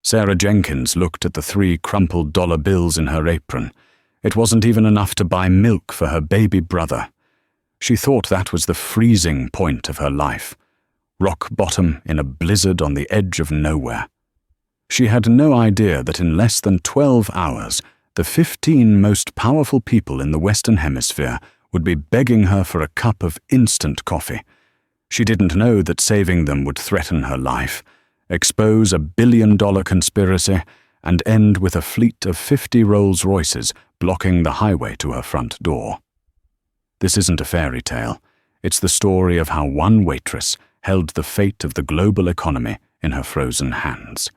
Sarah Jenkins looked at the 3 crumpled dollar bills in her apron. It wasn't even enough to buy milk for her baby brother. She thought that was the freezing point of her life. Rock bottom in a blizzard on the edge of nowhere. She had no idea that in less than 12 hours, the 15 most powerful people in the Western Hemisphere would be begging her for a cup of instant coffee. She didn't know that saving them would threaten her life, expose a billion-dollar conspiracy, and end with a fleet of 50 Rolls-Royces blocking the highway to her front door. This isn't a fairy tale. It's the story of how one waitress held the fate of the global economy in her frozen hands.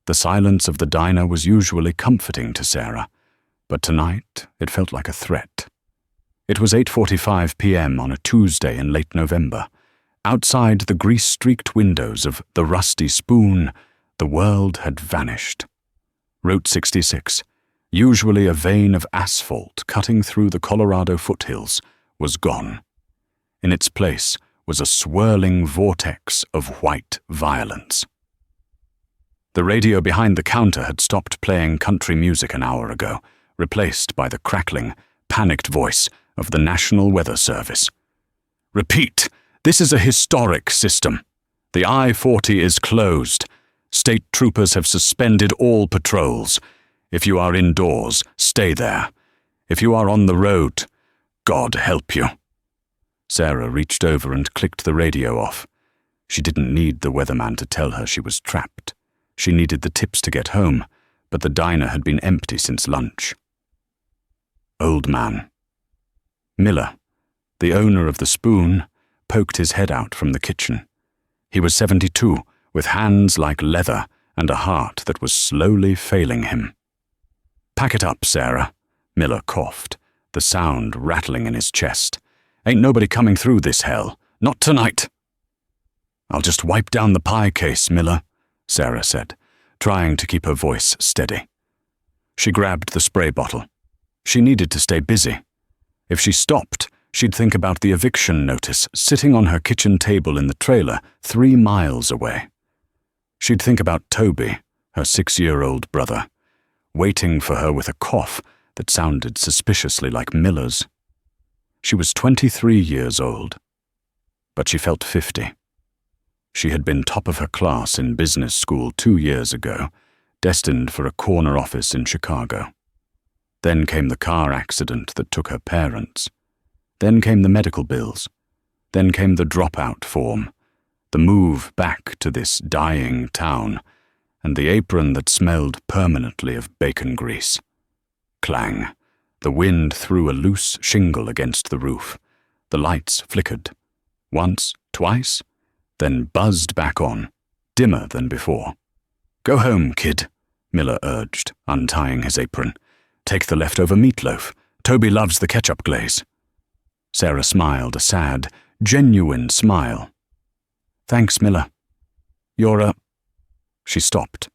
The silence of the diner was usually comforting to Sarah, but tonight it felt like a threat. It was 8:45 p.m. on a Tuesday in late November. Outside the grease-streaked windows of the Rusty Spoon, the world had vanished. Route 66, usually a vein of asphalt cutting through the Colorado foothills, was gone. In its place was a swirling vortex of white violence. The radio behind the counter had stopped playing country music an hour ago, replaced by the crackling, panicked voice of the National Weather Service. "Repeat, this is a historic system. The I-40 is closed. State troopers have suspended all patrols. If you are indoors, stay there. If you are on the road, God help you." Sarah reached over and clicked the radio off. She didn't need the weatherman to tell her she was trapped. She needed the tips to get home, but the diner had been empty since lunch. Old man. Miller, the owner of the Spoon, poked his head out from the kitchen. He was 72, with hands like leather and a heart that was slowly failing him. "Pack it up, Sarah," Miller coughed, the sound rattling in his chest. "Ain't nobody coming through this hell. Not tonight." "I'll just wipe down the pie case, Miller," Sarah said, trying to keep her voice steady. She grabbed the spray bottle. She needed to stay busy. If she stopped, she'd think about the eviction notice sitting on her kitchen table in the trailer 3 miles away. She'd think about Toby, her 6-year-old brother, waiting for her with a cough that sounded suspiciously like Miller's. She was 23 years old, but she felt 50. She had been top of her class in business school 2 years ago, destined for a corner office in Chicago. Then came the car accident that took her parents. Then came the medical bills. Then came the dropout form, the move back to this dying town, and the apron that smelled permanently of bacon grease. Clang. The wind threw a loose shingle against the roof. The lights flickered. Once, twice, then buzzed back on, dimmer than before. "Go home, kid," Miller urged, untying his apron. "Take the leftover meatloaf. Toby loves the ketchup glaze." Sarah smiled, a sad, genuine smile. "Thanks, Miller. You're a—" She stopped.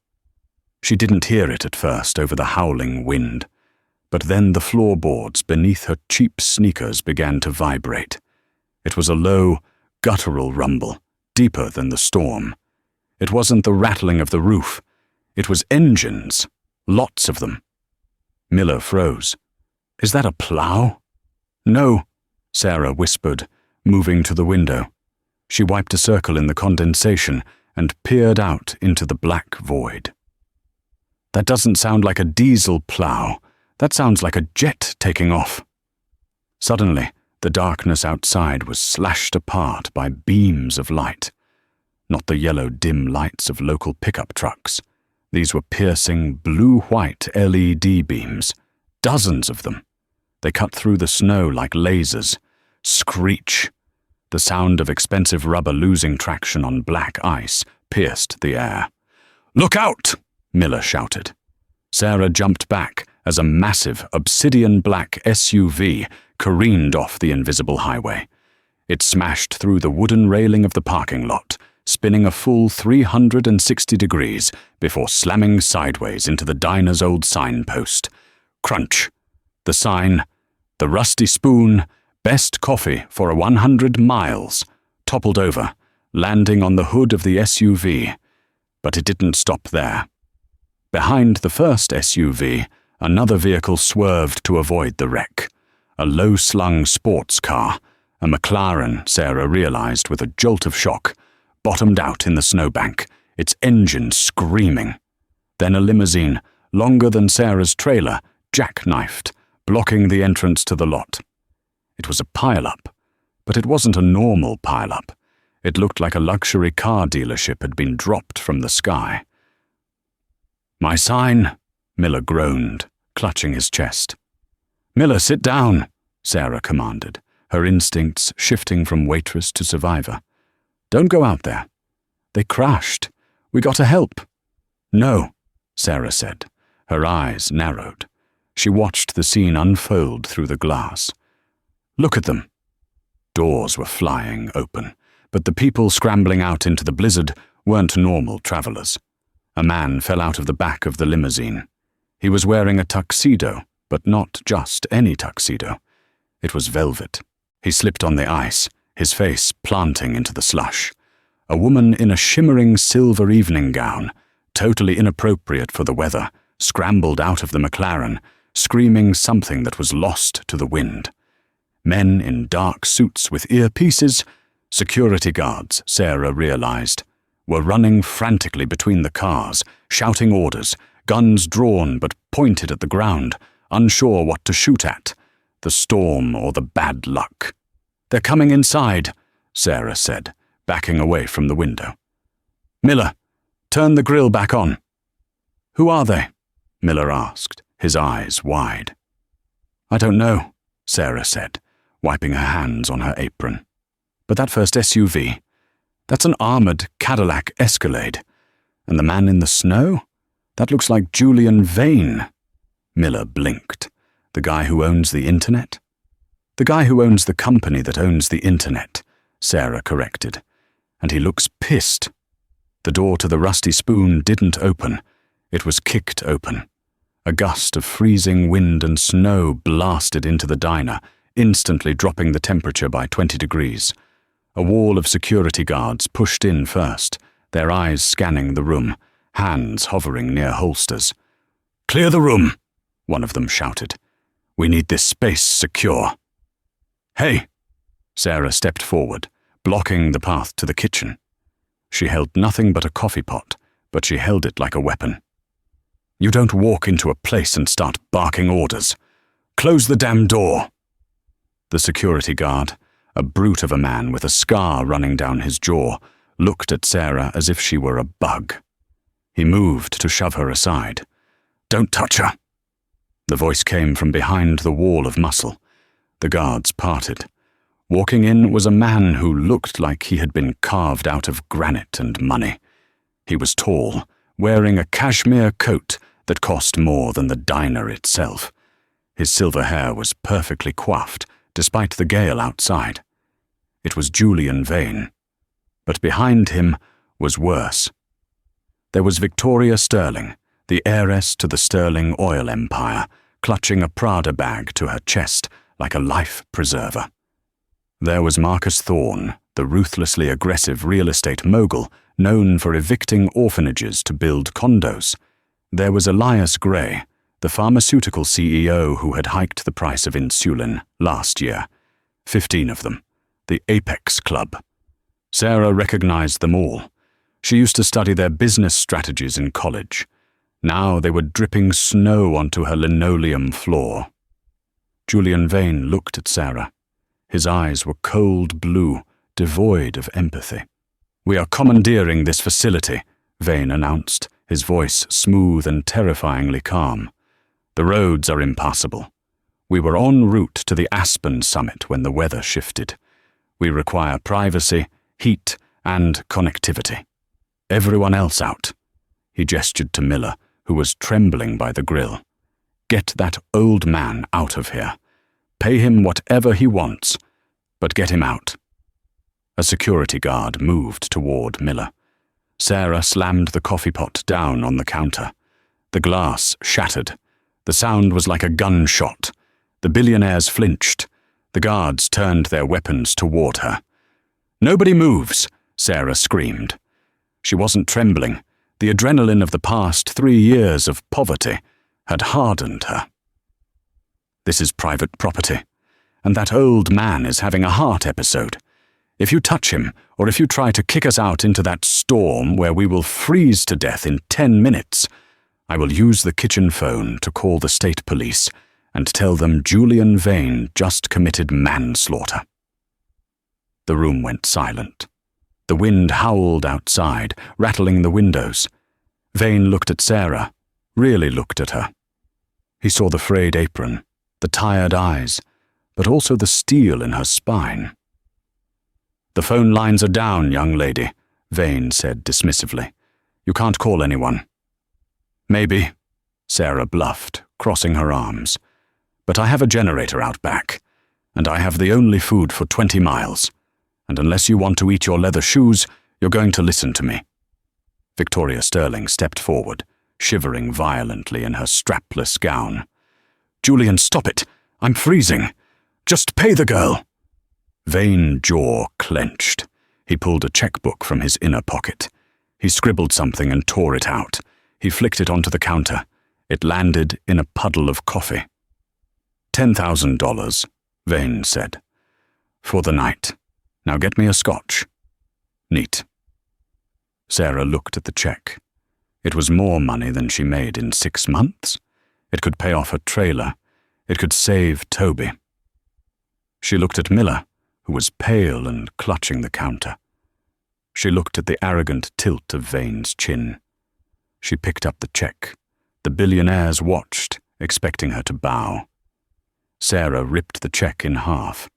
She didn't hear it at first over the howling wind, but then the floorboards beneath her cheap sneakers began to vibrate. It was a low, guttural rumble, deeper than the storm. It wasn't the rattling of the roof. It was engines, lots of them. Miller froze. "Is that a plow?" "No," Sarah whispered, moving to the window. She wiped a circle in the condensation and peered out into the black void. "That doesn't sound like a diesel plow. That sounds like a jet taking off." Suddenly, the darkness outside was slashed apart by beams of light. Not the yellow dim lights of local pickup trucks. These were piercing blue-white LED beams, dozens of them. They cut through the snow like lasers. Screech. The sound of expensive rubber losing traction on black ice pierced the air. "Look out!" Miller shouted. Sarah jumped back as a massive obsidian-black SUV careened off the invisible highway. It smashed through the wooden railing of the parking lot, spinning a full 360 degrees before slamming sideways into the diner's old signpost. Crunch. The sign, "The Rusty Spoon, best coffee for 100 miles, toppled over, landing on the hood of the SUV. But it didn't stop there. Behind the first SUV, another vehicle swerved to avoid the wreck. A low-slung sports car, a McLaren, Sarah realized with a jolt of shock, bottomed out in the snowbank, its engine screaming. Then a limousine, longer than Sarah's trailer, jackknifed, blocking the entrance to the lot. It was a pile-up, but it wasn't a normal pile-up. It looked like a luxury car dealership had been dropped from the sky. "My sign," Miller groaned, clutching his chest. "Miller, sit down," Sarah commanded, her instincts shifting from waitress to survivor. "Don't go out there. They crashed. We got to help." "No," Sarah said. Her eyes narrowed. She watched the scene unfold through the glass. "Look at them." Doors were flying open, but the people scrambling out into the blizzard weren't normal travelers. A man fell out of the back of the limousine. He was wearing a tuxedo, but not just any tuxedo. It was velvet. He slipped on the ice, his face planting into the slush. A woman in a shimmering silver evening gown, totally inappropriate for the weather, scrambled out of the McLaren, screaming something that was lost to the wind. Men in dark suits with earpieces, security guards, Sarah realized, were running frantically between the cars, shouting orders, guns drawn but pointed at the ground, unsure what to shoot at, the storm or the bad luck. "They're coming inside," Sarah said, backing away from the window. "Miller, turn the grill back on." "Who are they?" Miller asked, his eyes wide. "I don't know," Sarah said, wiping her hands on her apron. "But that first SUV, that's an armored Cadillac Escalade. And the man in the snow? That looks like Julian Vane." Miller blinked. "The guy who owns the internet?" "The guy who owns the company that owns the internet," Sarah corrected. "And he looks pissed." The door to the Rusty Spoon didn't open. It was kicked open. A gust of freezing wind and snow blasted into the diner, instantly dropping the temperature by 20 degrees. A wall of security guards pushed in first, their eyes scanning the room, hands hovering near holsters. "Clear the room," one of them shouted. "We need this space secure." "Hey!" Sarah stepped forward, blocking the path to the kitchen. She held nothing but a coffee pot, but she held it like a weapon. "You don't walk into a place and start barking orders. Close the damn door." The security guard, a brute of a man with a scar running down his jaw, looked at Sarah as if she were a bug. He moved to shove her aside. "Don't touch her." The voice came from behind the wall of muscle. The guards parted. Walking in was a man who looked like he had been carved out of granite and money. He was tall, wearing a cashmere coat that cost more than the diner itself. His silver hair was perfectly coiffed, despite the gale outside. It was Julian Vane. But behind him was worse. There was Victoria Sterling, the heiress to the Sterling oil empire, clutching a Prada bag to her chest like a life preserver. There was Marcus Thorne, the ruthlessly aggressive real estate mogul known for evicting orphanages to build condos. There was Elias Gray, the pharmaceutical CEO who had hiked the price of insulin last year. 15 of them. The Apex Club. Sarah recognized them all. She used to study their business strategies in college. Now they were dripping snow onto her linoleum floor. Julian Vane looked at Sarah. His eyes were cold blue, devoid of empathy. "We are commandeering this facility," Vane announced, his voice smooth and terrifyingly calm. "The roads are impassable. We were en route to the Aspen summit when the weather shifted. We require privacy, heat, and connectivity. Everyone else out." He gestured to Miller, who was trembling by the grill. "Get that old man out of here. Pay him whatever he wants, but get him out." A security guard moved toward Miller. Sarah slammed the coffee pot down on the counter. The glass shattered. The sound was like a gunshot. The billionaires flinched. The guards turned their weapons toward her. "Nobody moves," Sarah screamed. She wasn't trembling, The adrenaline of the past 3 years of poverty had hardened her. This is private property, and that old man is having a heart episode. If you touch him, or if you try to kick us out into that storm where we will freeze to death in 10 minutes, I will use the kitchen phone to call the state police and tell them Julian Vane just committed manslaughter. The room went silent. The wind howled outside, rattling the windows. Vane looked at Sarah, really looked at her. He saw the frayed apron, the tired eyes, but also the steel in her spine. "The phone lines are down, young lady," Vane said dismissively. "You can't call anyone." "Maybe," Sarah bluffed, crossing her arms. "But I have a generator out back, and I have the only food for 20 miles. And unless you want to eat your leather shoes, you're going to listen to me." Victoria Sterling stepped forward, shivering violently in her strapless gown. "Julian, stop it! I'm freezing! Just pay the girl!" Vane's jaw clenched. He pulled a checkbook from his inner pocket. He scribbled something and tore it out. He flicked it onto the counter. It landed in a puddle of coffee. $10,000, Vane said. "For the night. Now get me a scotch." "Neat." Sarah looked at the check. It was more money than she made in 6 months. It could pay off her trailer. It could save Toby. She looked at Miller, who was pale and clutching the counter. She looked at the arrogant tilt of Vane's chin. She picked up the check. The Billionaires watched, expecting her to bow. Sarah ripped the check in half.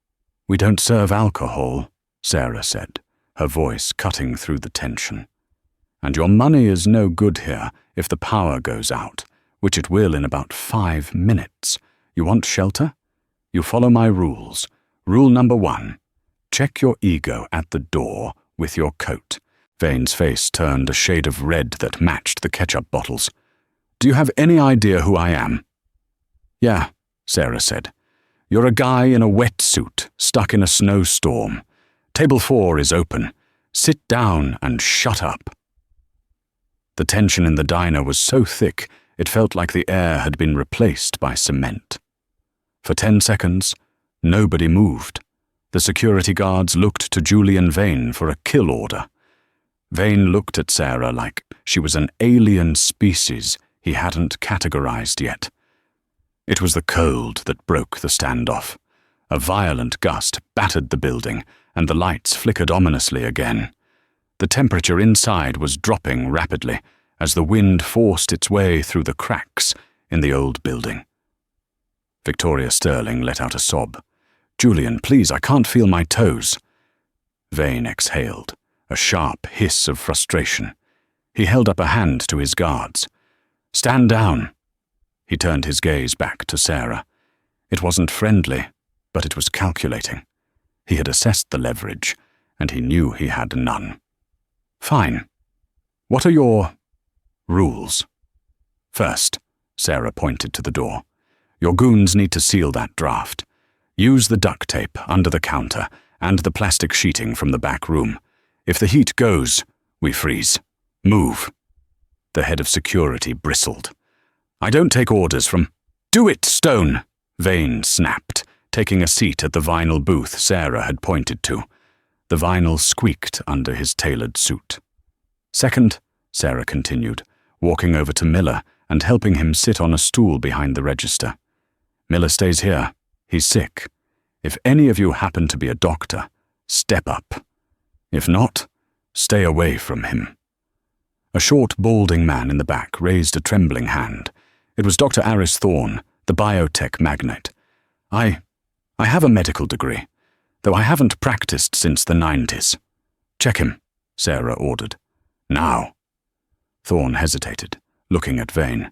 "We don't serve alcohol," Sarah said, her voice cutting through the tension. "And your money is no good here if the power goes out, which it will in about 5 minutes. You want shelter? You follow my rules. Rule number 1, check your ego at the door with your coat." Vane's face turned a shade of red that matched the ketchup bottles. "Do you have any idea who I am?" "Yeah," Sarah said. "You're a guy in a wetsuit, stuck in a snowstorm. Table 4 is open. Sit down and shut up." The tension in the diner was so thick, it felt like the air had been replaced by cement. For 10 seconds, nobody moved. The security guards looked to Julian Vane for a kill order. Vane looked at Sarah like she was an alien species he hadn't categorized yet. It was the cold that broke the standoff. A violent gust battered the building, and the lights flickered ominously again. The temperature inside was dropping rapidly as the wind forced its way through the cracks in the old building. Victoria Sterling let out a sob. "Julian, please, I can't feel my toes." Vane exhaled, a sharp hiss of frustration. He held up a hand to his guards. "Stand down." He turned his gaze back to Sarah. It wasn't friendly, but it was calculating. He had assessed the leverage, and he knew he had none. "Fine. What are your rules?" "First," Sarah pointed to the door, "your goons need to seal that draft. Use the duct tape under the counter and the plastic sheeting from the back room. If the heat goes, we freeze. Move." The head of security bristled. "I don't take orders from—" "Do it, Stone!" Vane snapped, taking a seat at the vinyl booth Sarah had pointed to. The vinyl squeaked under his tailored suit. "Second," Sarah continued, walking over to Miller and helping him sit on a stool behind the register. "Miller stays here. He's sick. If any of you happen to be a doctor, step up. If not, stay away from him." A short, balding man in the back raised a trembling hand. It was Dr. Aris Thorne, the biotech magnate. I have a medical degree, though I haven't practiced since the 90s. "Check him," Sarah ordered. "Now." Thorne hesitated, looking at Vane.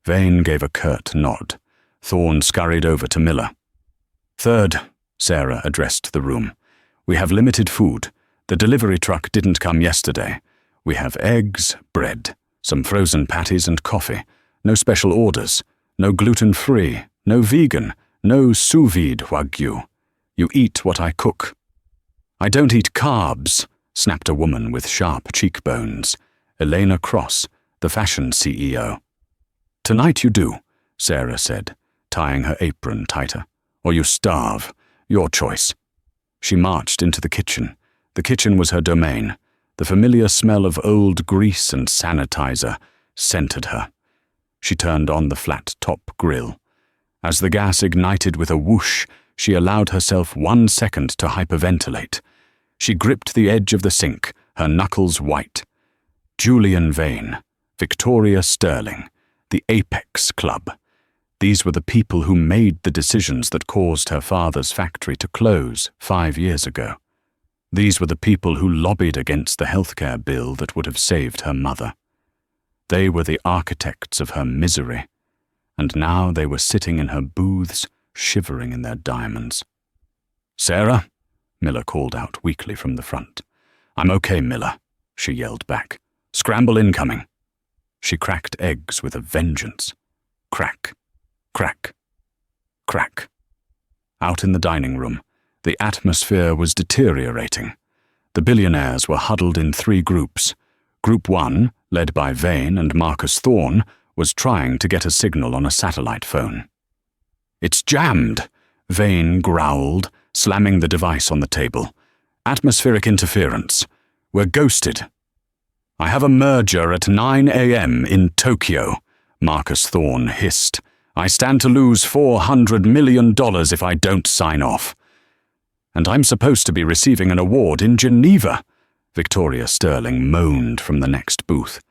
Vane gave a curt nod. Thorne scurried over to Miller. "Third," Sarah addressed the room, "we have limited food. The delivery truck didn't come yesterday. We have eggs, bread, some frozen patties and coffee. No special orders. No gluten-free. No vegan. No sous vide wagyu. You eat what I cook." "I don't eat carbs," snapped a woman with sharp cheekbones. Elena Cross, the fashion CEO. "Tonight you do," Sarah said, tying her apron tighter. "Or you starve. Your choice." She marched into the kitchen. The kitchen was her domain. The familiar smell of old grease and sanitizer scented her. She turned on the flat-top grill. As the gas ignited with a whoosh, she allowed herself 1 second to hyperventilate. She gripped the edge of the sink, her knuckles white. Julian Vane, Victoria Sterling, the Apex Club. These were the people who made the decisions that caused her father's factory to close 5 years ago. These were the people who lobbied against the healthcare bill that would have saved her mother. They were the architects of her misery, and now they were sitting in her booths, shivering in their diamonds. "Sarah?" Miller called out weakly from the front. "I'm okay, Miller," she yelled back. "Scramble incoming." She cracked eggs with a vengeance. Crack, crack, crack. Out in the dining room, the atmosphere was deteriorating. The billionaires were huddled in 3 groups. Group 1, led by Vane and Marcus Thorne, was trying to get a signal on a satellite phone. "It's jammed," Vane growled, slamming the device on the table. "Atmospheric interference. We're ghosted." "I have a merger at 9 a.m. in Tokyo," Marcus Thorne hissed. "I stand to lose $400 million if I don't sign off." "And I'm supposed to be receiving an award in Geneva," Victoria Sterling moaned from the next booth.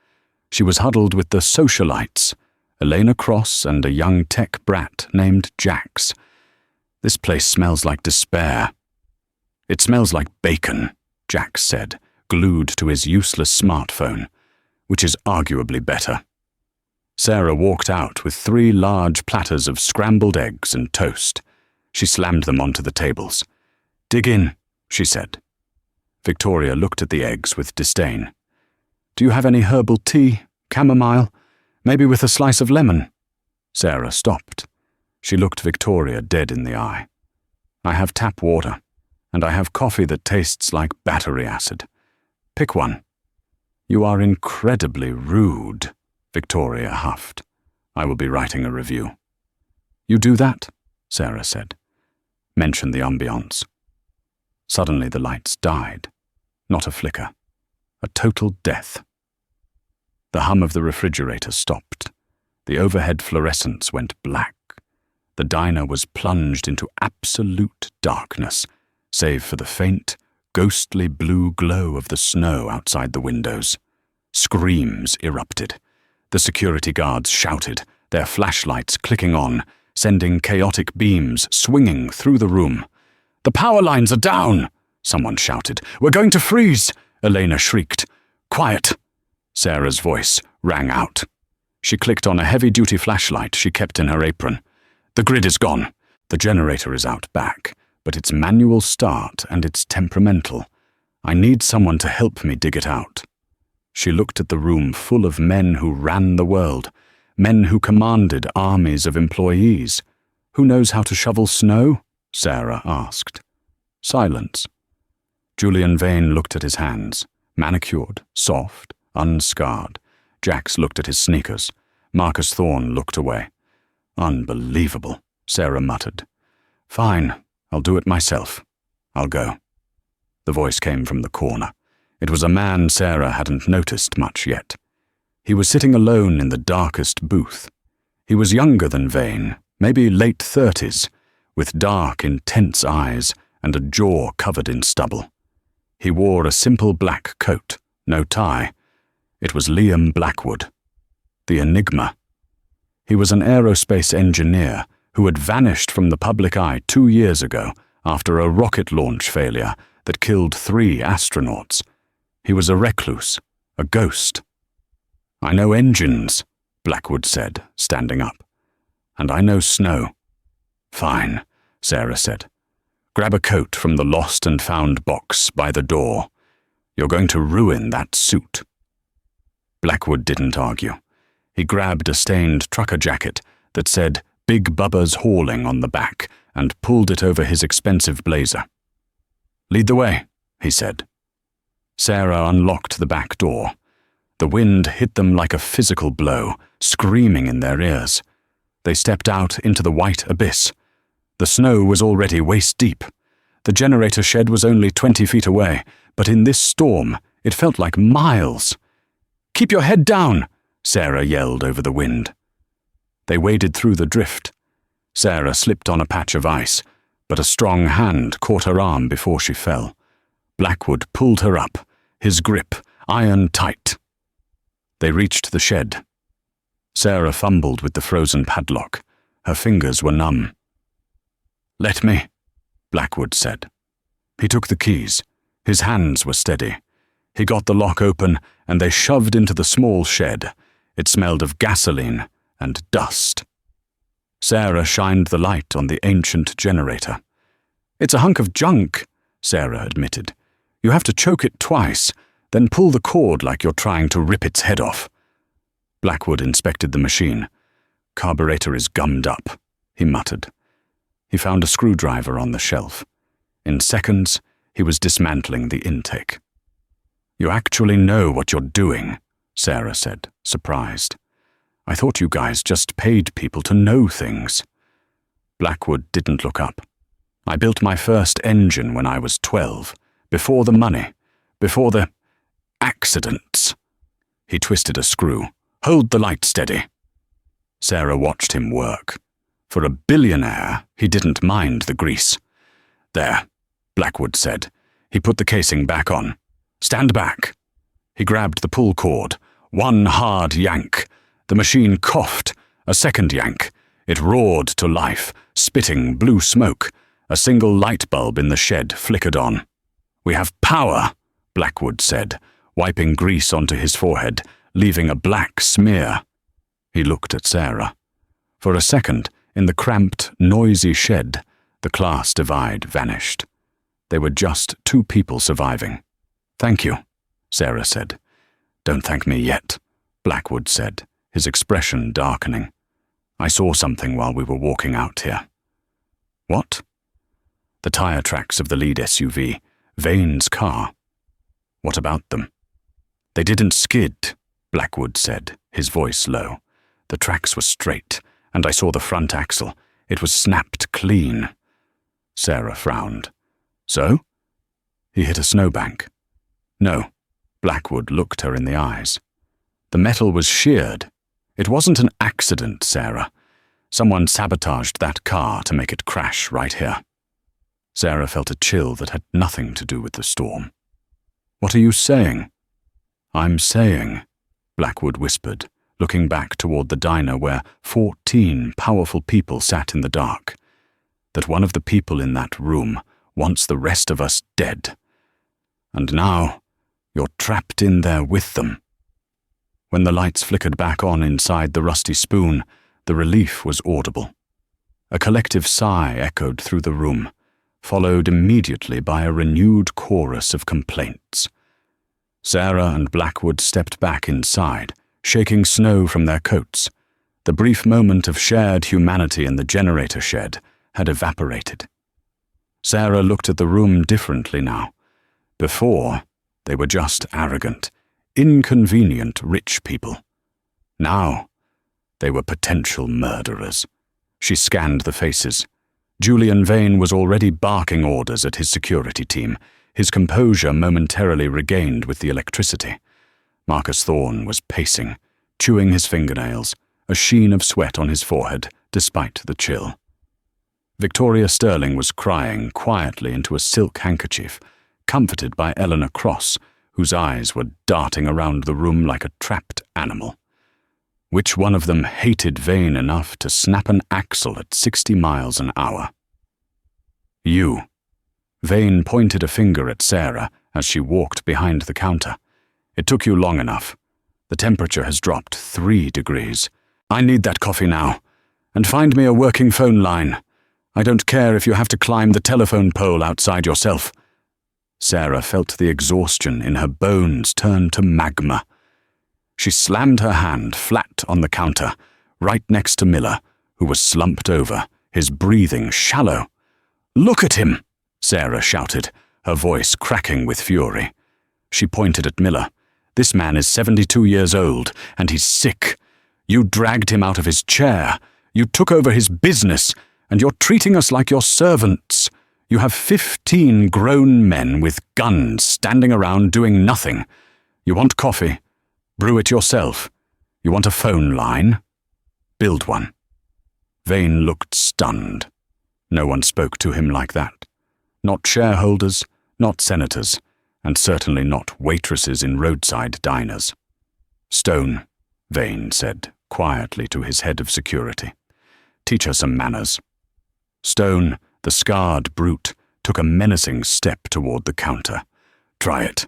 She was huddled with the socialites, Elena Cross and a young tech brat named Jax. "This place smells like despair." "It smells like bacon," Jax said, glued to his useless smartphone, which is arguably better. Sarah walked out with 3 large platters of scrambled eggs and toast. She slammed them onto the tables. "Dig in," she said. Victoria looked at the eggs with disdain. "Do you have any herbal tea, chamomile, maybe with a slice of lemon?" Sarah stopped. She looked Victoria dead in the eye. "I have tap water, and I have coffee that tastes like battery acid. Pick one." "You are incredibly rude," Victoria huffed. "I will be writing a review." "You do that?" Sarah said. "Mention the ambiance." Suddenly the lights died. Not a flicker. A total death. The hum of the refrigerator stopped. The overhead fluorescence went black. The diner was plunged into absolute darkness, save for the faint, ghostly blue glow of the snow outside the windows. Screams erupted. The security guards shouted, their flashlights clicking on, sending chaotic beams swinging through the room. "The power lines are down!" someone shouted. "We're going to freeze!" Elena shrieked. "Quiet!" Sarah's voice rang out. She clicked on a heavy-duty flashlight she kept in her apron. "The grid is gone. The generator is out back, but it's manual start and it's temperamental. I need someone to help me dig it out." She looked at the room full of men who ran the world, men who commanded armies of employees. "Who knows how to shovel snow?" Sarah asked. Silence. Julian Vane looked at his hands, manicured, soft, unscarred. Jax looked at his sneakers. Marcus Thorne looked away. "Unbelievable," Sarah muttered. "Fine, I'll do it myself. I'll go." The voice came from the corner. It was a man Sarah hadn't noticed much yet. He was sitting alone in the darkest booth. He was younger than Vane, maybe late 30s, with dark, intense eyes and a jaw covered in stubble. He wore a simple black coat, no tie. It was Liam Blackwood, the Enigma. He was an aerospace engineer who had vanished from the public eye 2 years ago after a rocket launch failure that killed 3 astronauts. He was a recluse, a ghost. "I know engines," Blackwood said, standing up. "And I know snow." "Fine," Sarah said. "Grab a coat from the lost and found box by the door. You're going to ruin that suit." Blackwood didn't argue. He grabbed a stained trucker jacket that said Big Bubba's Hauling on the back and pulled it over his expensive blazer. "Lead the way," he said. Sarah unlocked the back door. The wind hit them like a physical blow, screaming in their ears. They stepped out into the white abyss. The snow was already waist-deep. The generator shed was only 20 feet away, but in this storm, it felt like miles. "Keep your head down!" Sarah yelled over the wind. They waded through the drift. Sarah slipped on a patch of ice, but a strong hand caught her arm before she fell. Blackwood pulled her up, his grip iron tight. They reached the shed. Sarah fumbled with the frozen padlock. Her fingers were numb. "Let me," Blackwood said. He took the keys. His hands were steady. He got the lock open, and they shoved into the small shed. It smelled of gasoline and dust. Sarah shined the light on the ancient generator. "It's a hunk of junk," Sarah admitted. "You have to choke it twice, then pull the cord like you're trying to rip its head off." Blackwood inspected the machine. "Carburetor is gummed up," he muttered. He found a screwdriver on the shelf. In seconds, he was dismantling the intake. "You actually know what you're doing," Sarah said, surprised. "I thought you guys just paid people to know things." Blackwood didn't look up. "I built my first engine when I was 12, before the money, before the accidents." He twisted a screw. "Hold the light steady." Sarah watched him work. For a billionaire, he didn't mind the grease. "There," Blackwood said. He put the casing back on. "Stand back." He grabbed the pull cord. One hard yank. The machine coughed. A second yank. It roared to life, spitting blue smoke. A single light bulb in the shed flickered on. "We have power," Blackwood said, wiping grease onto his forehead, leaving a black smear. He looked at Sarah. For a second, in the cramped, noisy shed, the class divide vanished. They were just two people surviving. "Thank you," Sarah said. "Don't thank me yet," Blackwood said, his expression darkening. "I saw something while we were walking out here." "What?" "The tire tracks of the lead SUV, Vane's car." "What about them?" "They didn't skid," Blackwood said, his voice low. "The tracks were straight, and I saw the front axle. It was snapped clean." Sarah frowned. "So?" "He hit a snowbank." "No." Blackwood looked her in the eyes. "The metal was sheared. It wasn't an accident, Sarah. Someone sabotaged that car to make it crash right here." Sarah felt a chill that had nothing to do with the storm. "What are you saying?" "I'm saying," Blackwood whispered, looking back toward the diner where 14 powerful people sat in the dark, "that one of the people in that room wants the rest of us dead. And now, you're trapped in there with them." When the lights flickered back on inside the Rusty Spoon, the relief was audible. A collective sigh echoed through the room, followed immediately by a renewed chorus of complaints. Sarah and Blackwood stepped back inside, shaking snow from their coats. The brief moment of shared humanity in the generator shed had evaporated. Sarah looked at the room differently now. Before, they were just arrogant, inconvenient rich people. Now, they were potential murderers. She scanned the faces. Julian Vane was already barking orders at his security team, his composure momentarily regained with the electricity. Marcus Thorne was pacing, chewing his fingernails, a sheen of sweat on his forehead, despite the chill. Victoria Sterling was crying quietly into a silk handkerchief, comforted by Eleanor Cross, whose eyes were darting around the room like a trapped animal. Which one of them hated Vane enough to snap an axle at 60 miles an hour? "You." Vane pointed a finger at Sarah as she walked behind the counter. "It took you long enough. The temperature has dropped 3 degrees. I need that coffee now. And find me a working phone line. I don't care if you have to climb the telephone pole outside yourself." Sarah felt the exhaustion in her bones turn to magma. She slammed her hand flat on the counter, right next to Miller, who was slumped over, his breathing shallow. "Look at him!" Sarah shouted, her voice cracking with fury. She pointed at Miller. This man is 72 years old, and he's sick. You dragged him out of his chair. You took over his business, and you're treating us like your servants. You have 15 grown men with guns standing around doing nothing. You want coffee? Brew it yourself. You want a phone line? Build one. Vane looked stunned. No one spoke to him like that. Not shareholders, not senators, and certainly not waitresses in roadside diners. Stone, Vane said quietly to his head of security. Teach her some manners. Stone, the scarred brute, took a menacing step toward the counter. Try it.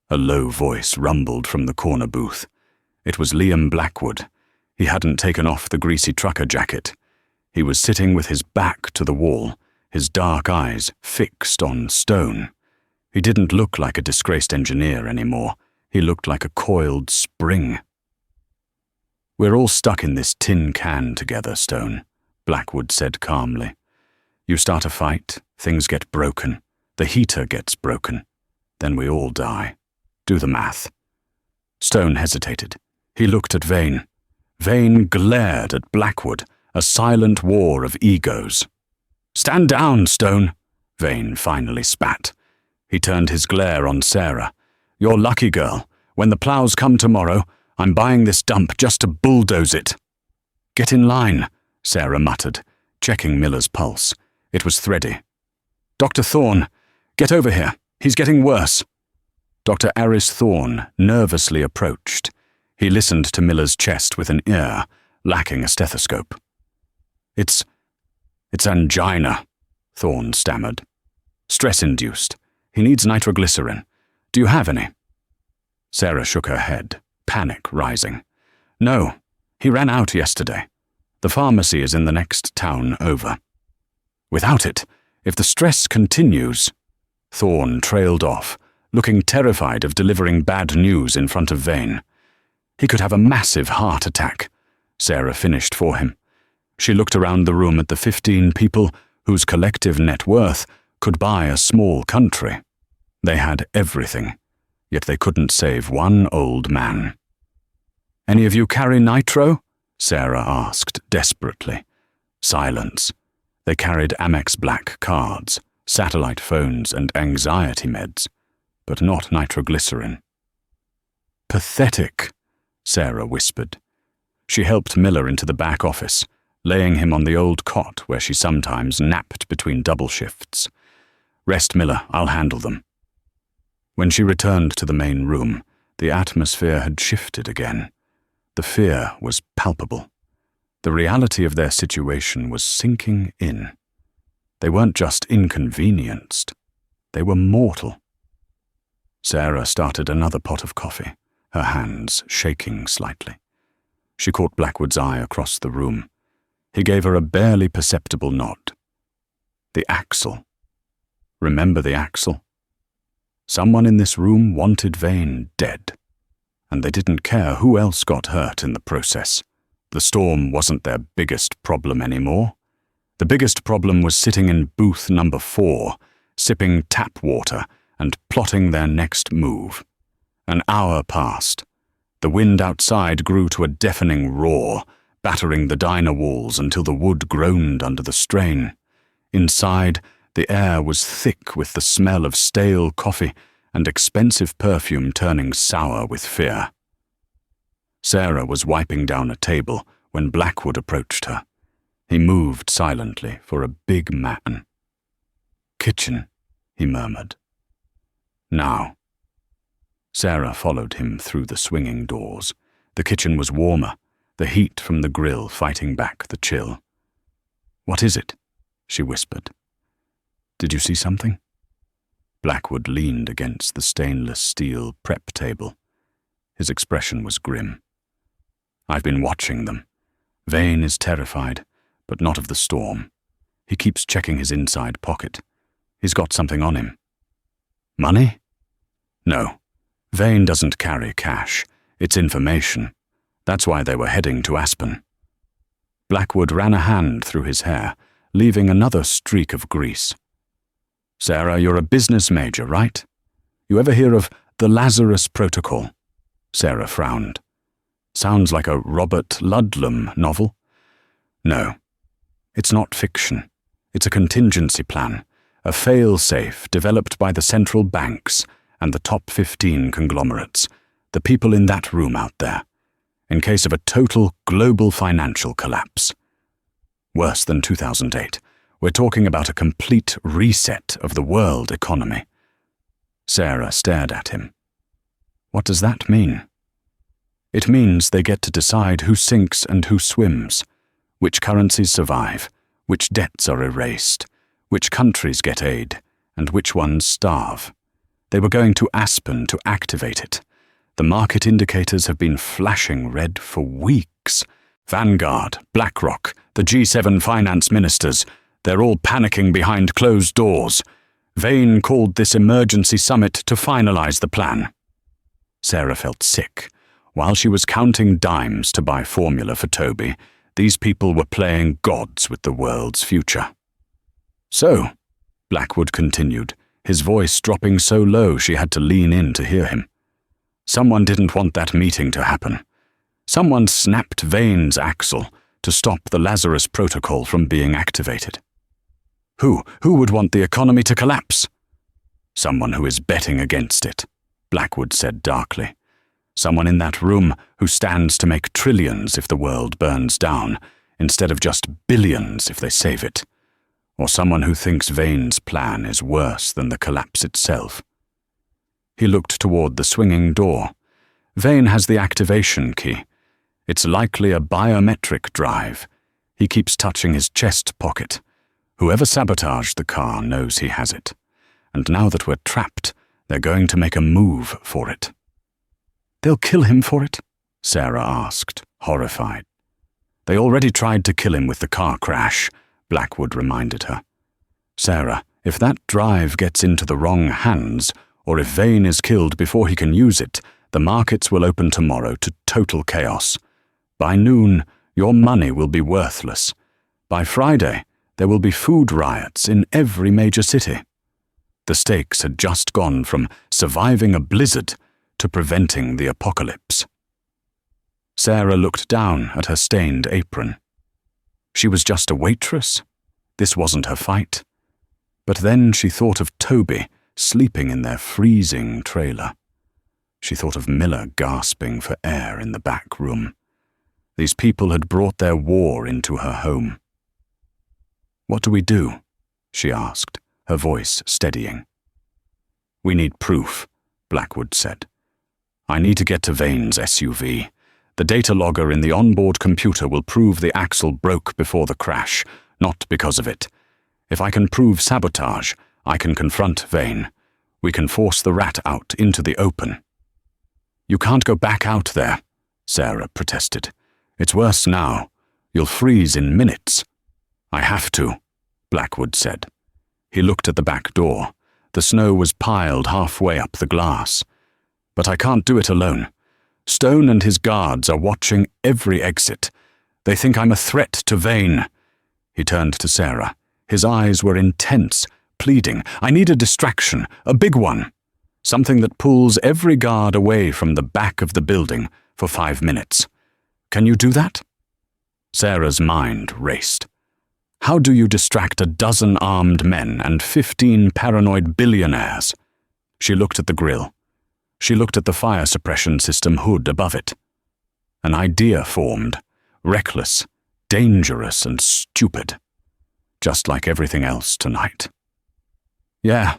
A low voice rumbled from the corner booth. It was Liam Blackwood. He hadn't taken off the greasy trucker jacket. He was sitting with his back to the wall, his dark eyes fixed on Stone. He didn't look like a disgraced engineer anymore. He looked like a coiled spring. We're all stuck in this tin can together, Stone, Blackwood said calmly. You start a fight, things get broken, the heater gets broken, then we all die. Do the math. Stone hesitated. He looked at Vane. Vane glared at Blackwood, a silent war of egos. Stand down, Stone, Vane finally spat. He turned his glare on Sarah. You're lucky, girl. When the plows come tomorrow, I'm buying this dump just to bulldoze it. Get in line, Sarah muttered, checking Miller's pulse. It was thready. Dr. Thorne, get over here. He's getting worse. Dr. Aris Thorne nervously approached. He listened to Miller's chest with an ear, lacking a stethoscope. It's angina, Thorne stammered. Stress-induced. He needs nitroglycerin. Do you have any? Sarah shook her head, panic rising. No, he ran out yesterday. The pharmacy is in the next town over. Without it, if the stress continues... Thorne trailed off, looking terrified of delivering bad news in front of Vane. He could have a massive heart attack. Sarah finished for him. She looked around the room at the 15 people whose collective net worth could buy a small country. They had everything, yet they couldn't save one old man. Any of you carry nitro? Sarah asked desperately. Silence. They carried Amex Black cards, satellite phones and anxiety meds, but not nitroglycerin. Pathetic, Sarah whispered. She helped Miller into the back office, laying him on the old cot where she sometimes napped between double shifts. Rest, Miller, I'll handle them. When she returned to the main room, the atmosphere had shifted again. The fear was palpable. The reality of their situation was sinking in. They weren't just inconvenienced. They were mortal. Sarah started another pot of coffee, her hands shaking slightly. She caught Blackwood's eye across the room. He gave her a barely perceptible nod. The axle. Remember the axle? Someone in this room wanted Vane dead, and they didn't care who else got hurt in the process. The storm wasn't their biggest problem anymore. The biggest problem was sitting in booth number 4, sipping tap water and plotting their next move. An hour passed. The wind outside grew to a deafening roar, battering the diner walls until the wood groaned under the strain. Inside, the air was thick with the smell of stale coffee and expensive perfume turning sour with fear. Sarah was wiping down a table when Blackwood approached her. He moved silently for a big man. Kitchen, he murmured. Now. Sarah followed him through the swinging doors. The kitchen was warmer, the heat from the grill fighting back the chill. What is it? She whispered. Did you see something? Blackwood leaned against the stainless steel prep table. His expression was grim. I've been watching them. Vane is terrified, but not of the storm. He keeps checking his inside pocket. He's got something on him. Money? No. Vane doesn't carry cash. It's information. That's why they were heading to Aspen. Blackwood ran a hand through his hair, leaving another streak of grease. Sarah, you're a business major, right? You ever hear of the Lazarus Protocol? Sarah frowned. Sounds like a Robert Ludlum novel. No, it's not fiction. It's a contingency plan, a fail-safe developed by the central banks and the top 15 conglomerates, the people in that room out there, in case of a total global financial collapse. Worse than 2008. We're talking about a complete reset of the world economy. Sarah stared at him. What does that mean? It means they get to decide who sinks and who swims, which currencies survive, which debts are erased, which countries get aid, and which ones starve. They were going to Aspen to activate it. The market indicators have been flashing red for weeks. Vanguard, BlackRock, the G7 finance ministers, they're all panicking behind closed doors. Vane called this emergency summit to finalize the plan. Sarah felt sick. While she was counting dimes to buy formula for Toby, these people were playing gods with the world's future. So, Blackwood continued, his voice dropping so low she had to lean in to hear him. Someone didn't want that meeting to happen. Someone snapped Vane's axle to stop the Lazarus Protocol from being activated. Who would want the economy to collapse? Someone who is betting against it, Blackwood said darkly. Someone in that room who stands to make trillions if the world burns down, instead of just billions if they save it. Or someone who thinks Vane's plan is worse than the collapse itself. He looked toward the swinging door. Vane has the activation key. It's likely a biometric drive. He keeps touching his chest pocket. Whoever sabotaged the car knows he has it. And now that we're trapped, they're going to make a move for it. They'll kill him for it? Sarah asked, horrified. They already tried to kill him with the car crash, Blackwood reminded her. Sarah, if that drive gets into the wrong hands, or if Vane is killed before he can use it, the markets will open tomorrow to total chaos. By noon, your money will be worthless. By Friday, there will be food riots in every major city. The stakes had just gone from surviving a blizzard to preventing the apocalypse. Sarah looked down at her stained apron. She was just a waitress. This wasn't her fight. But then she thought of Toby sleeping in their freezing trailer. She thought of Miller gasping for air in the back room. These people had brought their war into her home. What do we do? She asked, her voice steadying. We need proof, Blackwood said. I need to get to Vane's SUV. The data logger in the onboard computer will prove the axle broke before the crash, not because of it. If I can prove sabotage, I can confront Vane. We can force the rat out into the open. You can't go back out there, Sarah protested. It's worse now. You'll freeze in minutes. I have to, Blackwood said. He looked at the back door. The snow was piled halfway up the glass. But I can't do it alone. Stone and his guards are watching every exit. They think I'm a threat to Vane. He turned to Sarah. His eyes were intense, pleading. I need a distraction, a big one. Something that pulls every guard away from the back of the building for 5 minutes. Can you do that? Sarah's mind raced. How do you distract a dozen armed men and 15 paranoid billionaires? She looked at the grill. She looked at the fire suppression system hood above it. An idea formed, reckless, dangerous, and stupid. Just like everything else tonight. Yeah,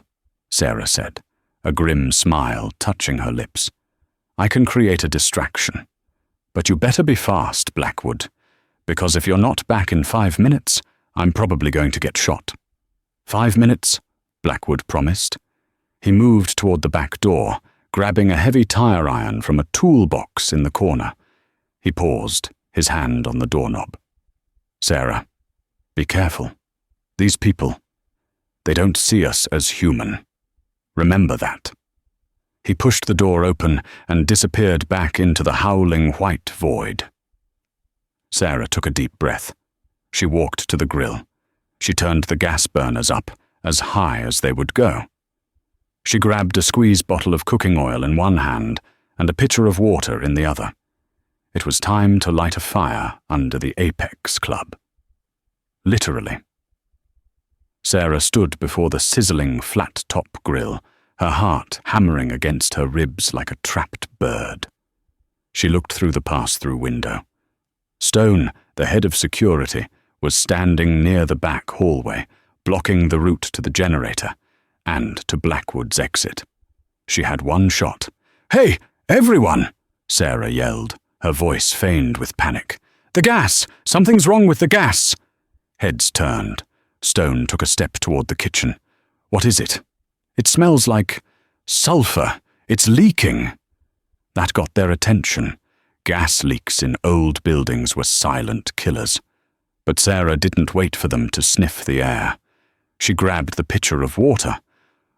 Sarah said, a grim smile touching her lips. I can create a distraction. But you better be fast, Blackwood, because if you're not back in 5 minutes, I'm probably going to get shot. 5 minutes, Blackwood promised. He moved toward the back door, grabbing a heavy tire iron from a toolbox in the corner. He paused, his hand on the doorknob. Sarah, be careful. These people, they don't see us as human. Remember that. He pushed the door open and disappeared back into the howling white void. Sarah took a deep breath. She walked to the grill. She turned the gas burners up, as high as they would go. She grabbed a squeeze bottle of cooking oil in one hand and a pitcher of water in the other. It was time to light a fire under the Apex Club. Literally. Sarah stood before the sizzling flat-top grill, her heart hammering against her ribs like a trapped bird. She looked through the pass-through window. Stone, the head of security, was standing near the back hallway, blocking the route to the generator and to Blackwood's exit. She had one shot. "Hey, everyone!" Sarah yelled, her voice feigned with panic. "The gas! Something's wrong with the gas!" Heads turned. Stone took a step toward the kitchen. "What is it?" "It smells like sulfur. It's leaking." That got their attention. Gas leaks in old buildings were silent killers. But Sarah didn't wait for them to sniff the air. She grabbed the pitcher of water.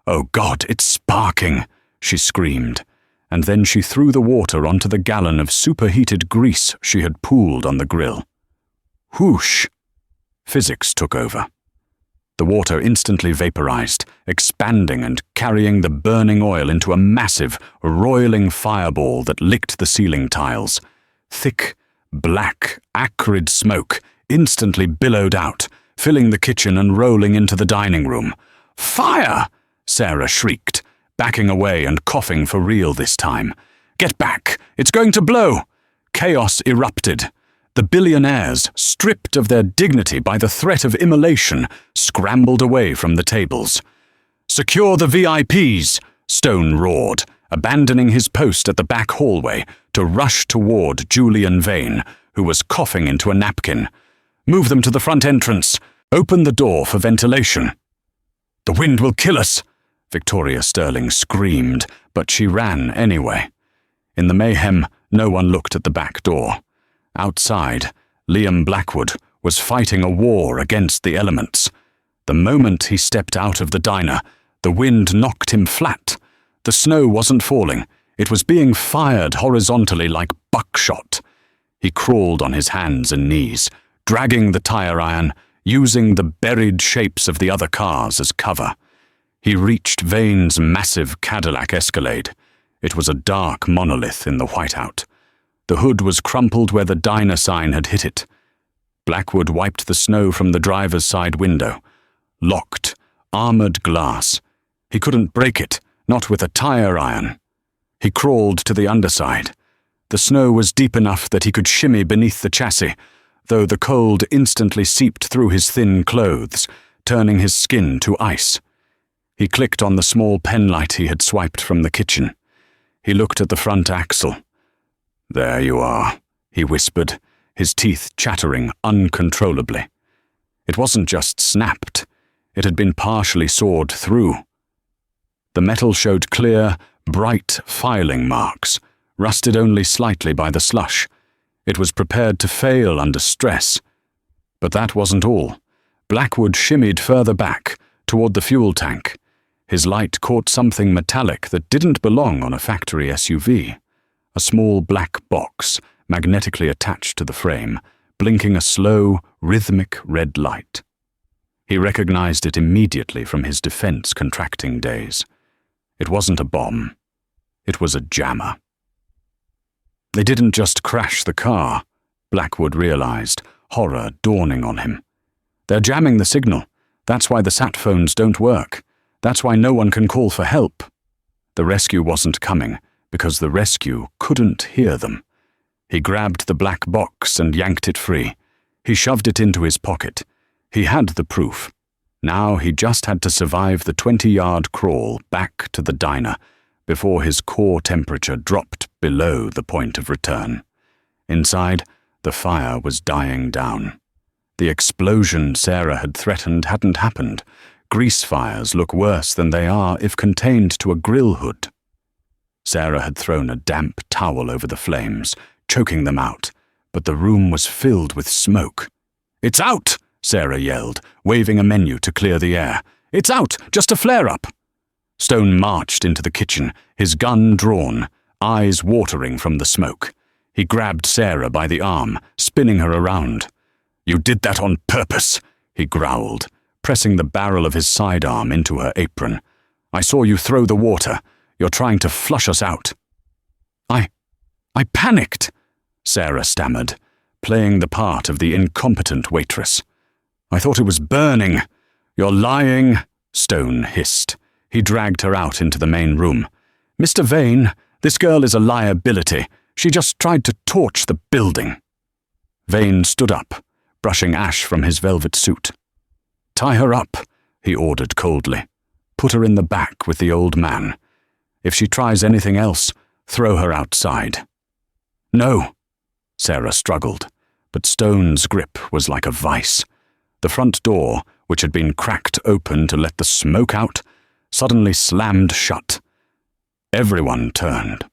"Oh God, it's sparking!" she screamed, and then she threw the water onto the gallon of superheated grease she had pooled on the grill. Whoosh! Physics took over. The water instantly vaporized, expanding and carrying the burning oil into a massive, roiling fireball that licked the ceiling tiles. Thick, black, acrid smoke instantly billowed out, filling the kitchen and rolling into the dining room. "Fire!" Sarah shrieked, backing away and coughing for real this time. "Get back! It's going to blow!" Chaos erupted. The billionaires, stripped of their dignity by the threat of immolation, scrambled away from the tables. "Secure the VIPs!" Stone roared, abandoning his post at the back hallway to rush toward Julian Vane, who was coughing into a napkin. "Move them to the front entrance. Open the door for ventilation." "The wind will kill us!" Victoria Sterling screamed, but she ran anyway. In the mayhem, no one looked at the back door. Outside, Liam Blackwood was fighting a war against the elements. The moment he stepped out of the diner, the wind knocked him flat. The snow wasn't falling. It was being fired horizontally like buckshot. He crawled on his hands and knees, dragging the tire iron, using the buried shapes of the other cars as cover. He reached Vane's massive Cadillac Escalade. It was a dark monolith in the whiteout. The hood was crumpled where the diner sign had hit it. Blackwood wiped the snow from the driver's side window. Locked, armored glass. He couldn't break it, not with a tire iron. He crawled to the underside. The snow was deep enough that he could shimmy beneath the chassis, though the cold instantly seeped through his thin clothes, turning his skin to ice. He clicked on the small penlight he had swiped from the kitchen. He looked at the front axle. "There you are," he whispered, his teeth chattering uncontrollably. It wasn't just snapped. It had been partially sawed through. The metal showed clear, bright filing marks, rusted only slightly by the slush. It was prepared to fail under stress. But that wasn't all. Blackwood shimmied further back, toward the fuel tank. His light caught something metallic that didn't belong on a factory SUV. A small black box, magnetically attached to the frame, blinking a slow, rhythmic red light. He recognized it immediately from his defense-contracting days. It wasn't a bomb. It was a jammer. They didn't just crash the car, Blackwood realized, horror dawning on him. They're jamming the signal. That's why the sat phones don't work. That's why no one can call for help. The rescue wasn't coming, because the rescue couldn't hear them. He grabbed the black box and yanked it free. He shoved it into his pocket. He had the proof. Now he just had to survive the 20-yard crawl back to the diner before his core temperature dropped below the point of return. Inside, the fire was dying down. The explosion Sarah had threatened hadn't happened. Grease fires look worse than they are if contained to a grill hood. Sarah had thrown a damp towel over the flames, choking them out, but the room was filled with smoke. "It's out!" Sarah yelled, waving a menu to clear the air. "It's out! Just a flare-up!" Stone marched into the kitchen, his gun drawn, eyes watering from the smoke. He grabbed Sarah by the arm, spinning her around. "You did that on purpose," he growled, pressing the barrel of his sidearm into her apron. "I saw you throw the water. You're trying to flush us out." I panicked, Sarah stammered, playing the part of the incompetent waitress. I thought it was burning. You're lying, Stone hissed. He dragged her out into the main room. Mr. Vane, this girl is a liability. She just tried to torch the building. Vane stood up, brushing ash from his velvet suit. Tie her up, he ordered coldly. Put her in the back with the old man. If she tries anything else, throw her outside. No, Sarah struggled, but Stone's grip was like a vice. The front door, which had been cracked open to let the smoke out, suddenly slammed shut. Everyone turned.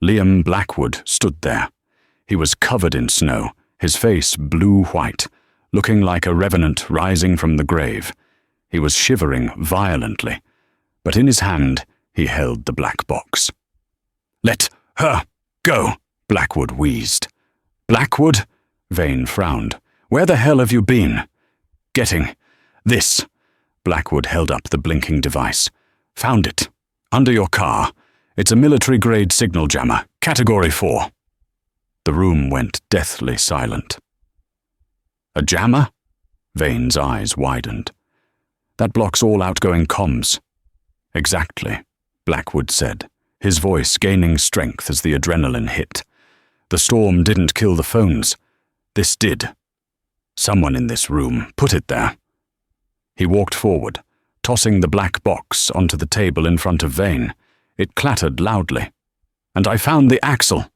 Liam Blackwood stood there. He was covered in snow, his face blue-white, looking like a revenant rising from the grave. He was shivering violently, but in his hand he held the black box. Let her go, Blackwood wheezed. Blackwood? Vane frowned. Where the hell have you been? Getting this. Blackwood held up the blinking device. Found it. Under your car. It's a military-grade signal jammer, Category 4. The room went deathly silent. A jammer? Vane's eyes widened. That blocks all outgoing comms. Exactly, Blackwood said, his voice gaining strength as the adrenaline hit. The storm didn't kill the phones. This did. Someone in this room put it there. He walked forward, tossing the black box onto the table in front of Vane. It clattered loudly. And I found the axle,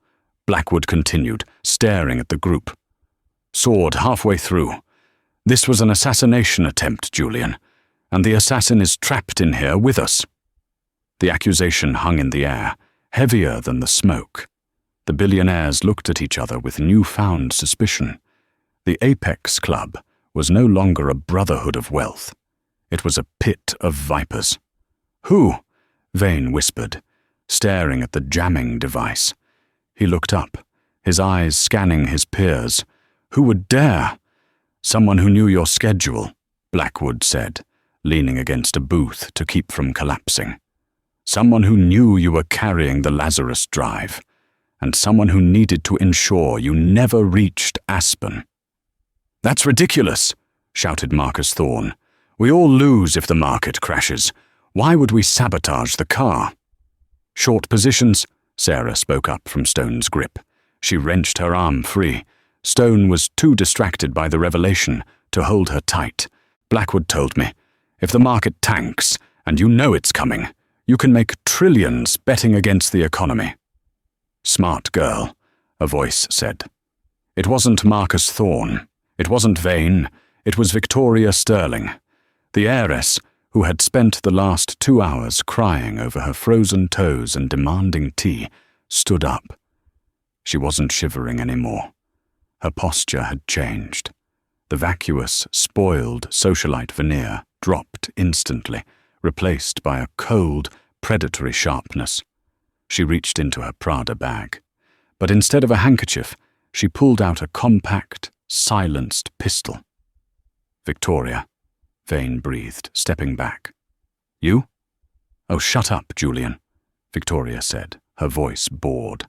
Blackwood continued, staring at the group. Sword halfway through. This was an assassination attempt, Julian, and the assassin is trapped in here with us. The accusation hung in the air, heavier than the smoke. The billionaires looked at each other with newfound suspicion. The Apex Club was no longer a brotherhood of wealth. It was a pit of vipers. Who? Vane whispered, staring at the jamming device. He looked up, his eyes scanning his peers. Who would dare? Someone who knew your schedule, Blackwood said, leaning against a booth to keep from collapsing. Someone who knew you were carrying the Lazarus Drive, and someone who needed to ensure you never reached Aspen. That's ridiculous, shouted Marcus Thorne. We all lose if the market crashes. Why would we sabotage the car? Short positions, Sarah spoke up from Stone's grip. She wrenched her arm free. Stone was too distracted by the revelation to hold her tight. Blackwood told me, if the market tanks, and you know it's coming, you can make trillions betting against the economy. Smart girl, a voice said. It wasn't Marcus Thorne. It wasn't Vane. It was Victoria Sterling, the heiress who had spent the last 2 hours crying over her frozen toes and demanding tea, stood up. She wasn't shivering anymore. Her posture had changed. The vacuous, spoiled socialite veneer dropped instantly, replaced by a cold, predatory sharpness. She reached into her Prada bag, but instead of a handkerchief, she pulled out a compact, silenced pistol. Victoria, Vane breathed, stepping back. You? Oh, shut up, Julian, Victoria said, her voice bored.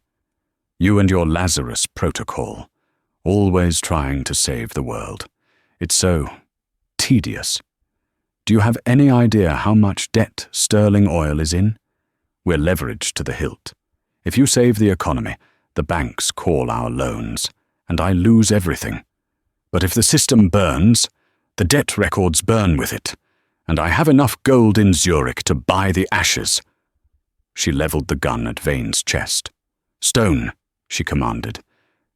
You and your Lazarus protocol, always trying to save the world. It's so tedious. Do you have any idea how much debt Sterling Oil is in? We're leveraged to the hilt. If you save the economy, the banks call our loans, and I lose everything. But if the system burns, the debt records burn with it, and I have enough gold in Zurich to buy the ashes. She leveled the gun at Vane's chest. Stone, she commanded.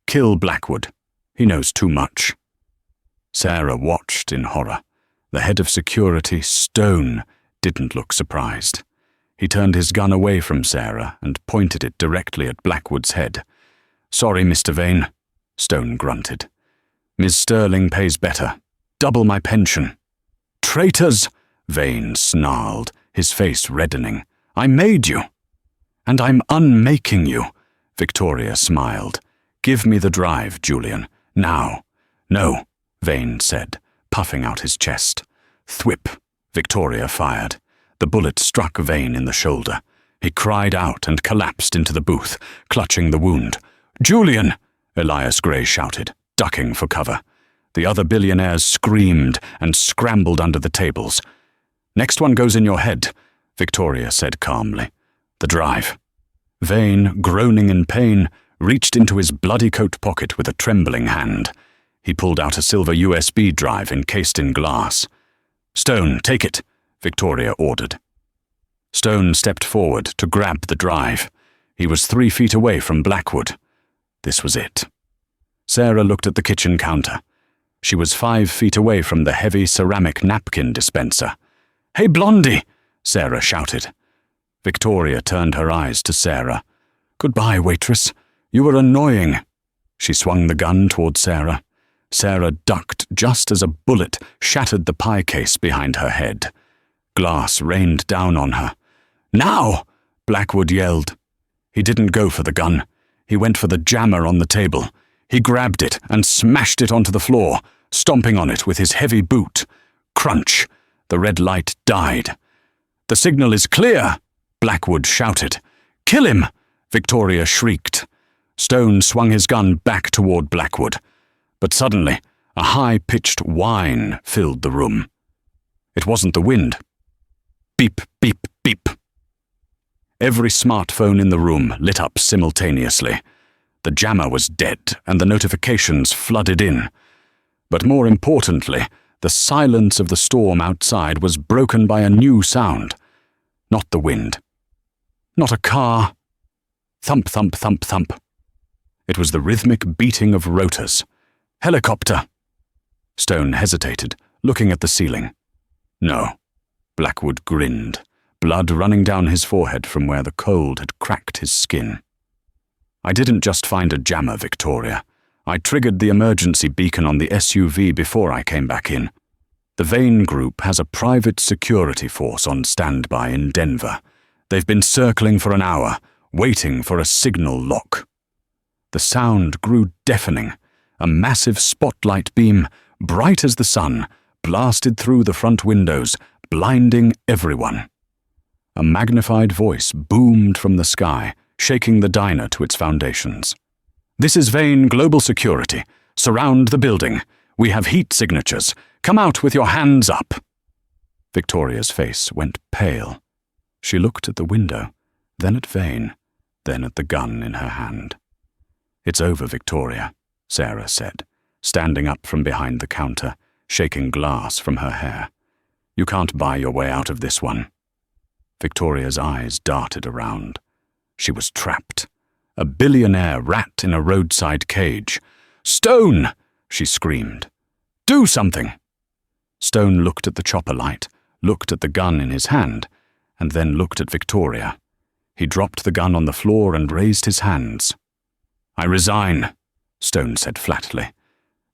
Kill Blackwood. He knows too much. Sarah watched in horror. The head of security, Stone, didn't look surprised. He turned his gun away from Sarah and pointed it directly at Blackwood's head. Sorry, Mr. Vane, Stone grunted. Ms. Sterling pays better. Double my pension. Traitors, Vane snarled, his face reddening. I made you. And I'm unmaking you, Victoria smiled. Give me the drive, Julian. Now. No, Vane said, puffing out his chest. Thwip, Victoria fired. The bullet struck Vane in the shoulder. He cried out and collapsed into the booth, clutching the wound. "Julian!" Elias Gray shouted, ducking for cover. The other billionaires screamed and scrambled under the tables. "Next one goes in your head," Victoria said calmly. "The drive." Vane, groaning in pain, reached into his bloody coat pocket with a trembling hand. He pulled out a silver USB drive encased in glass. "Stone, take it," Victoria ordered. Stone stepped forward to grab the drive. He was 3 feet away from Blackwood. This was it. Sarah looked at the kitchen counter. She was 5 feet away from the heavy ceramic napkin dispenser. "Hey, Blondie!" Sarah shouted. Victoria turned her eyes to Sarah. "Goodbye, Waitress. You were annoying." She swung the gun toward Sarah. Sarah ducked just as a bullet shattered the pie case behind her head. Glass rained down on her. "Now!" Blackwood yelled. He didn't go for the gun. He went for the jammer on the table. He grabbed it and smashed it onto the floor, stomping on it with his heavy boot. Crunch! The red light died. "The signal is clear!" Blackwood shouted. "Kill him!" Victoria shrieked. Stone swung his gun back toward Blackwood. But suddenly, a high-pitched whine filled the room. It wasn't the wind. Beep, beep, beep. Every smartphone in the room lit up simultaneously. The jammer was dead, and the notifications flooded in. But more importantly, the silence of the storm outside was broken by a new sound. Not the wind. Not a car. Thump, thump, thump, thump. It was the rhythmic beating of rotors. "Helicopter!" Stone hesitated, looking at the ceiling. "No." Blackwood grinned, blood running down his forehead from where the cold had cracked his skin. "I didn't just find a jammer, Victoria. I triggered the emergency beacon on the SUV before I came back in. The Vane Group has a private security force on standby in Denver. They've been circling for an hour, waiting for a signal lock." The sound grew deafening. A massive spotlight beam, bright as the sun, blasted through the front windows, blinding everyone. A magnified voice boomed from the sky, shaking the diner to its foundations. "This is Vane Global Security. Surround the building. We have heat signatures. Come out with your hands up." Victoria's face went pale. She looked at the window, then at Vane, then at the gun in her hand. "It's over, Victoria," Sarah said, standing up from behind the counter, shaking glass from her hair. "You can't buy your way out of this one." Victoria's eyes darted around. She was trapped. A billionaire rat in a roadside cage. "Stone!" she screamed. "Do something!" Stone looked at the chopper light, looked at the gun in his hand, and then looked at Victoria. He dropped the gun on the floor and raised his hands. "I resign," Stone said flatly.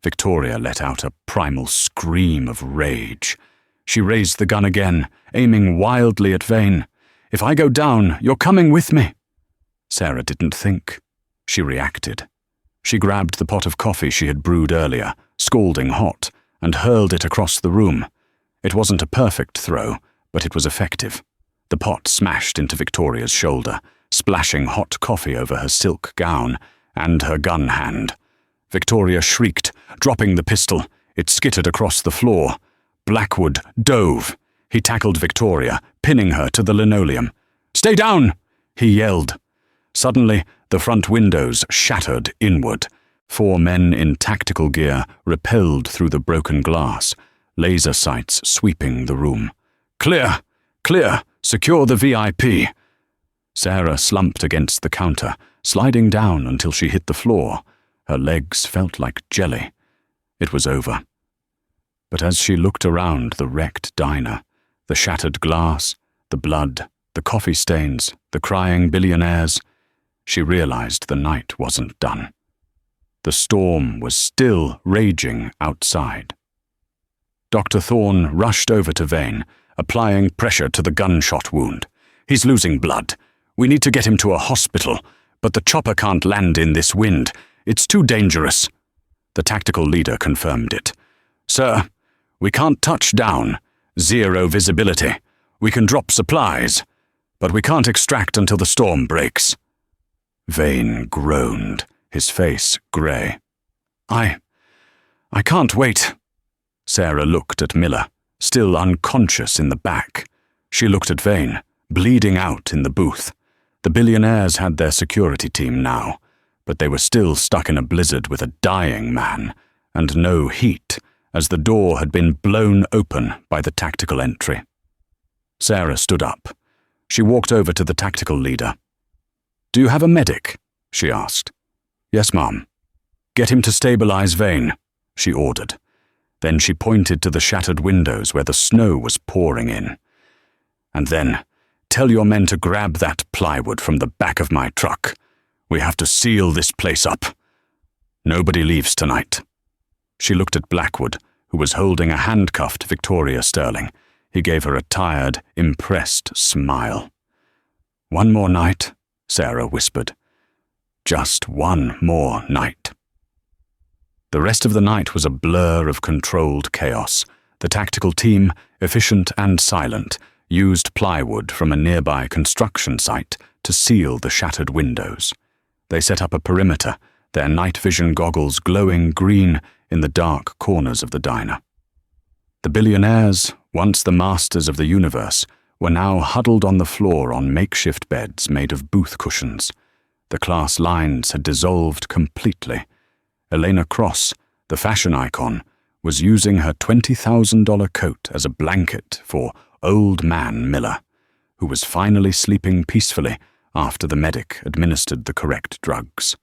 Victoria let out a primal scream of rage. She raised the gun again, aiming wildly at Vane. "If I go down, you're coming with me." Sarah didn't think. She reacted. She grabbed the pot of coffee she had brewed earlier, scalding hot, and hurled it across the room. It wasn't a perfect throw, but it was effective. The pot smashed into Victoria's shoulder, splashing hot coffee over her silk gown and her gun hand. Victoria shrieked, dropping the pistol. It skittered across the floor. Blackwood dove. He tackled Victoria, pinning her to the linoleum. "Stay down!" he yelled. Suddenly, the front windows shattered inward. 4 men in tactical gear repelled through the broken glass, laser sights sweeping the room. "Clear! Clear! Secure the VIP!" Sarah slumped against the counter, sliding down until she hit the floor. Her legs felt like jelly. It was over. But as she looked around the wrecked diner, the shattered glass, the blood, the coffee stains, the crying billionaires, she realized the night wasn't done. The storm was still raging outside. Dr. Thorne rushed over to Vane, applying pressure to the gunshot wound. "He's losing blood. We need to get him to a hospital, but the chopper can't land in this wind. It's too dangerous." The tactical leader confirmed it. "Sir, we can't touch down. 0 visibility. We can drop supplies, but we can't extract until the storm breaks." Vane groaned, his face grey. I can't wait." Sarah looked at Miller, still unconscious in the back. She looked at Vane, bleeding out in the booth. The Billionaires had their security team now, but they were still stuck in a blizzard with a dying man, and no heat, as the door had been blown open by the tactical entry. Sarah stood up. She walked over to the tactical leader. "Do you have a medic?" she asked. "Yes, ma'am." "Get him to stabilize Vane," she ordered. Then she pointed to the shattered windows where the snow was pouring in. "And then, tell your men to grab that plywood from the back of my truck. We have to seal this place up. Nobody leaves tonight." She looked at Blackwood, who was holding a handcuffed Victoria Sterling. He gave her a tired, impressed smile. "One more night," Sarah whispered. "Just one more night." The rest of the night was a blur of controlled chaos. The tactical team, efficient and silent, used plywood from a nearby construction site to seal the shattered windows. They set up a perimeter, their night vision goggles glowing green in the dark corners of the diner. The Billionaires, once the masters of the universe, were now huddled on the floor on makeshift beds made of booth cushions. The class lines had dissolved completely. Elena Cross, the fashion icon, was using her $20,000 coat as a blanket for Old Man Miller, who was finally sleeping peacefully after the medic administered the correct drugs.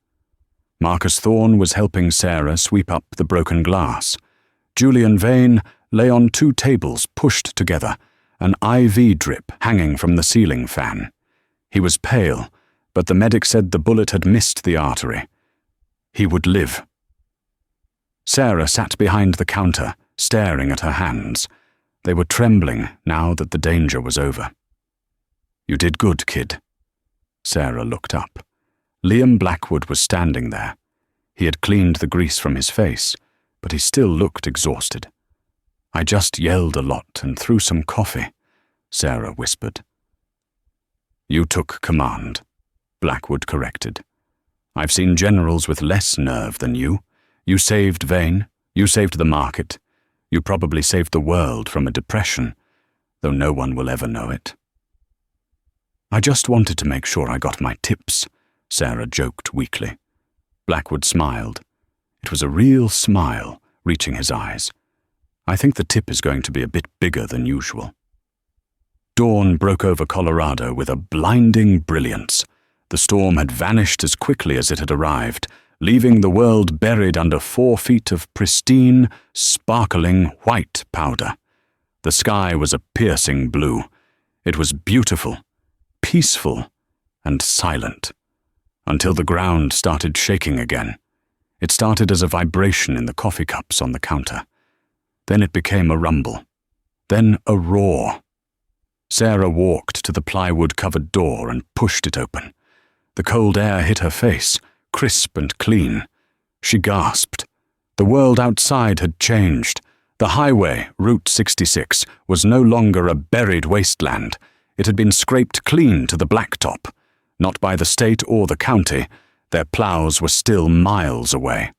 Marcus Thorne was helping Sarah sweep up the broken glass. Julian Vane lay on 2 tables pushed together, an IV drip hanging from the ceiling fan. He was pale, but the medic said the bullet had missed the artery. He would live. Sarah sat behind the counter, staring at her hands. They were trembling now that the danger was over. "You did good, kid." Sarah looked up. Liam Blackwood was standing there. He had cleaned the grease from his face, but he still looked exhausted. "I just yelled a lot and threw some coffee," Sarah whispered. "You took command," Blackwood corrected. "I've seen generals with less nerve than you. You saved Vane, you saved the market, you probably saved the world from a depression, though no one will ever know it." "I just wanted to make sure I got my tips," Sarah joked weakly. Blackwood smiled. It was a real smile, reaching his eyes. "I think the tip is going to be a bit bigger than usual." Dawn broke over Colorado with a blinding brilliance. The storm had vanished as quickly as it had arrived, leaving the world buried under 4 feet of pristine, sparkling white powder. The sky was a piercing blue. It was beautiful, peaceful, and silent, until the ground started shaking again. It started as a vibration in the coffee cups on the counter. Then it became a rumble. Then a roar. Sarah walked to the plywood-covered door and pushed it open. The cold air hit her face, crisp and clean. She gasped. The world outside had changed. The highway, Route 66, was no longer a buried wasteland. It had been scraped clean to the blacktop. Not by the state or the county. Their plows were still miles away.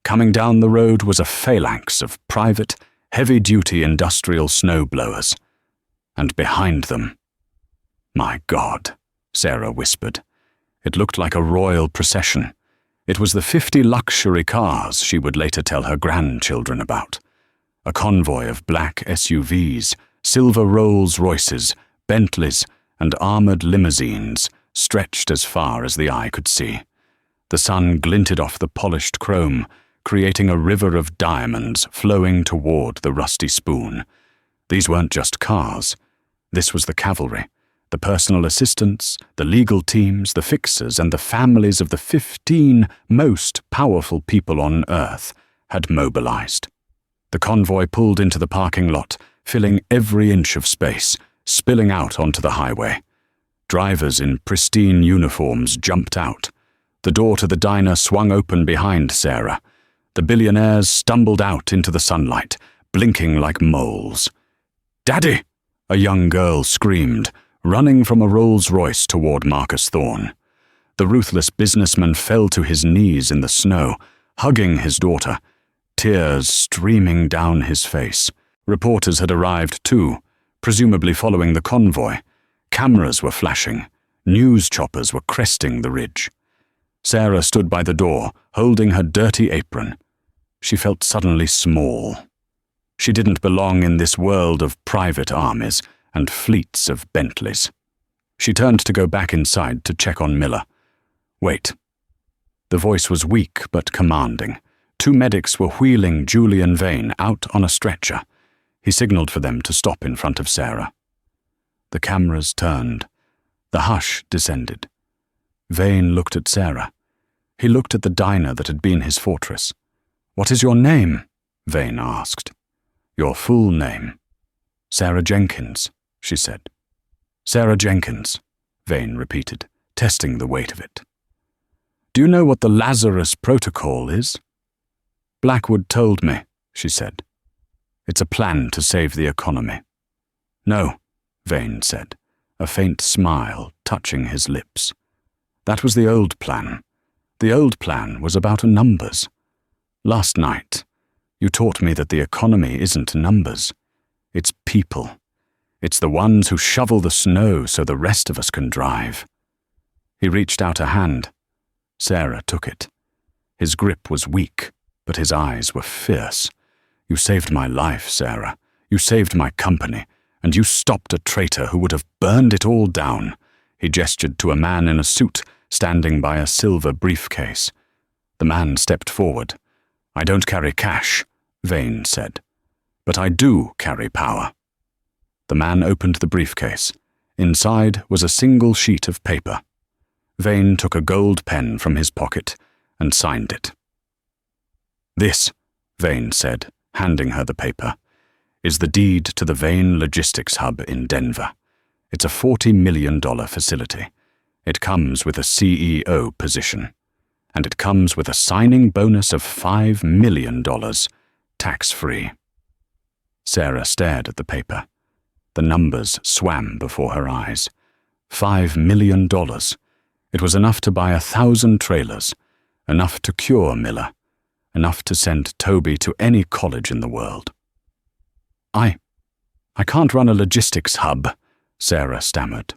Coming down the road was a phalanx of private, heavy-duty industrial snowblowers. And behind them— "My God," Sarah whispered. It looked like a royal procession. It was the 50 luxury cars she would later tell her grandchildren about. A convoy of black SUVs, silver Rolls-Royces, Bentleys, and armored limousines stretched as far as the eye could see. The sun glinted off the polished chrome, creating a river of diamonds flowing toward the rusty spoon. These weren't just cars. This was the cavalry. The personal assistants, the legal teams, the fixers, and the families of the 15 most powerful people on Earth had mobilized. The convoy pulled into the parking lot, filling every inch of space, spilling out onto the highway. Drivers in pristine uniforms jumped out. The door to the diner swung open behind Sarah. The Billionaires stumbled out into the sunlight, blinking like moles. "Daddy!" a young girl screamed, running from a Rolls-Royce toward Marcus Thorne. The ruthless businessman fell to his knees in the snow, hugging his daughter, tears streaming down his face. Reporters had arrived too, presumably following the convoy. Cameras were flashing. News choppers were cresting the ridge. Sarah stood by the door, holding her dirty apron. She felt suddenly small. She didn't belong in this world of private armies and fleets of Bentleys. She turned to go back inside to check on Miller. Wait. The voice was weak but commanding. 2 medics were wheeling Julian Vane out on a stretcher. He signaled for them to stop in front of Sarah. The cameras turned. The hush descended. Vane looked at Sarah. He looked at the diner that had been his fortress. "What is your name?" Vane asked. "Your full name." "Sarah Jenkins," she said. "Sarah Jenkins," Vane repeated, testing the weight of it. "Do you know what the Lazarus Protocol is?" "Blackwood told me," she said. "It's a plan to save the economy." "No," Vane said, a faint smile touching his lips. "That was the old plan. The old plan was about numbers. Last night, you taught me that the economy isn't numbers. It's people. It's the ones who shovel the snow so the rest of us can drive." He reached out a hand. Sarah took it. His grip was weak, but his eyes were fierce. "You saved my life, Sarah. You saved my company, and you stopped a traitor who would have burned it all down." He gestured to a man in a suit standing by a silver briefcase. The man stepped forward. "I don't carry cash," Vane said, "but I do carry power." The man opened the briefcase. Inside was a single sheet of paper. Vane took a gold pen from his pocket and signed it. "This," Vane said, handing her the paper, "is the deed to the Vane Logistics Hub in Denver. It's a $40 million facility. It comes with a CEO position. And it comes with a signing bonus of $5 million, tax-free." Sarah stared at the paper. The numbers swam before her eyes. $5 million. It was enough to buy 1,000 trailers, enough to cure Miller, enough to send Toby to any college in the world. I can't run a logistics hub," Sarah stammered.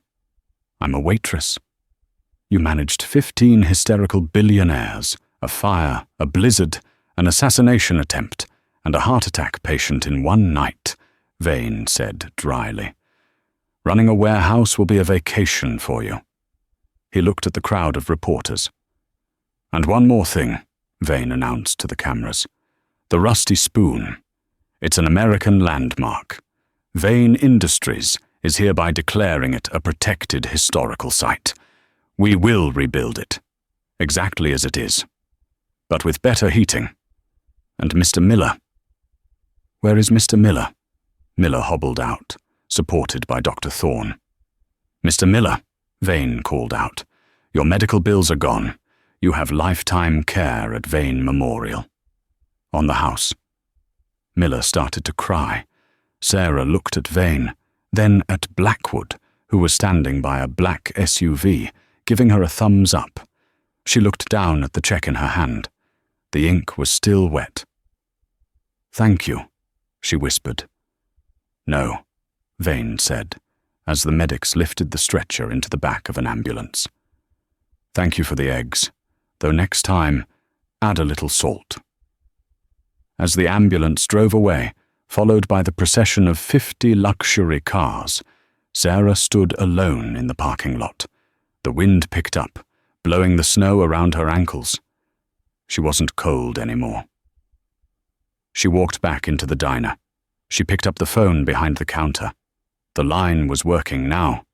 "I'm a waitress." "You managed 15 hysterical billionaires, a fire, a blizzard, an assassination attempt, and a heart attack patient in one night," Vane said dryly. "Running a warehouse will be a vacation for you." He looked at the crowd of reporters. "And one more thing," Vane announced to the cameras. "The Rusty Spoon. It's an American landmark. Vane Industries is hereby declaring it a protected historical site. We will rebuild it, exactly as it is, but with better heating. And Mr. Miller." "Where is Mr. Miller?" Miller hobbled out, supported by Dr. Thorne. "Mr. Miller," Vane called out, "your medical bills are gone. You have lifetime care at Vane Memorial." "On the house." Miller started to cry. Sarah looked at Vane, then at Blackwood, who was standing by a black SUV, giving her a thumbs up. She looked down at the check in her hand. The ink was still wet. "Thank you," she whispered. "No," Vane said, as the medics lifted the stretcher into the back of an ambulance. "Thank you for the eggs, though next time, add a little salt." As the ambulance drove away, followed by the procession of 50 luxury cars, Sarah stood alone in the parking lot. The wind picked up, blowing the snow around her ankles. She wasn't cold anymore. She walked back into the diner. She picked up the phone behind the counter. The line was working now.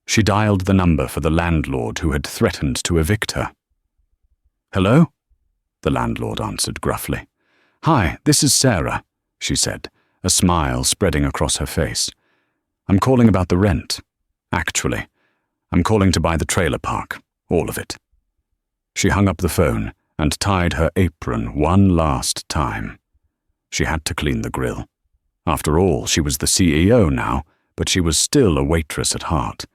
She dialed the number for the landlord who had threatened to evict her. "Hello?" the landlord answered gruffly. "Hi, this is Sarah," she said, a smile spreading across her face. "I'm calling about the rent. Actually, I'm calling to buy the trailer park, all of it." She hung up the phone and tied her apron one last time. She had to clean the grill. After all, she was the CEO now, but she was still a waitress at heart,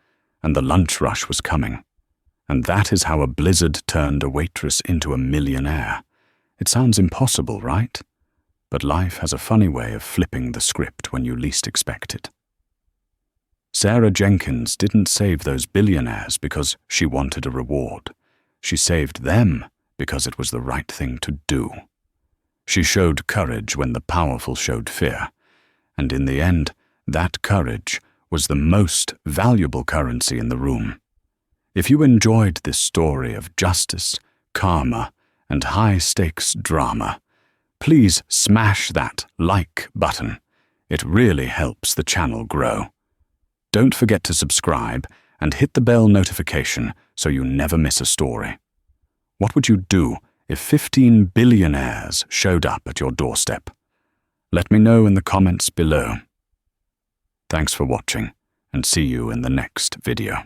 and the lunch rush was coming. And that is how a blizzard turned a waitress into a millionaire. It sounds impossible, right? But life has a funny way of flipping the script when you least expect it. Sarah Jenkins didn't save those billionaires because she wanted a reward. She saved them because it was the right thing to do. She showed courage when the powerful showed fear. And in the end, that courage was the most valuable currency in the room. If you enjoyed this story of justice, karma, and high-stakes drama, please smash that like button. It really helps the channel grow. Don't forget to subscribe and hit the bell notification so you never miss a story. What would you do if 15 billionaires showed up at your doorstep? Let me know in the comments below. Thanks for watching, and see you in the next video.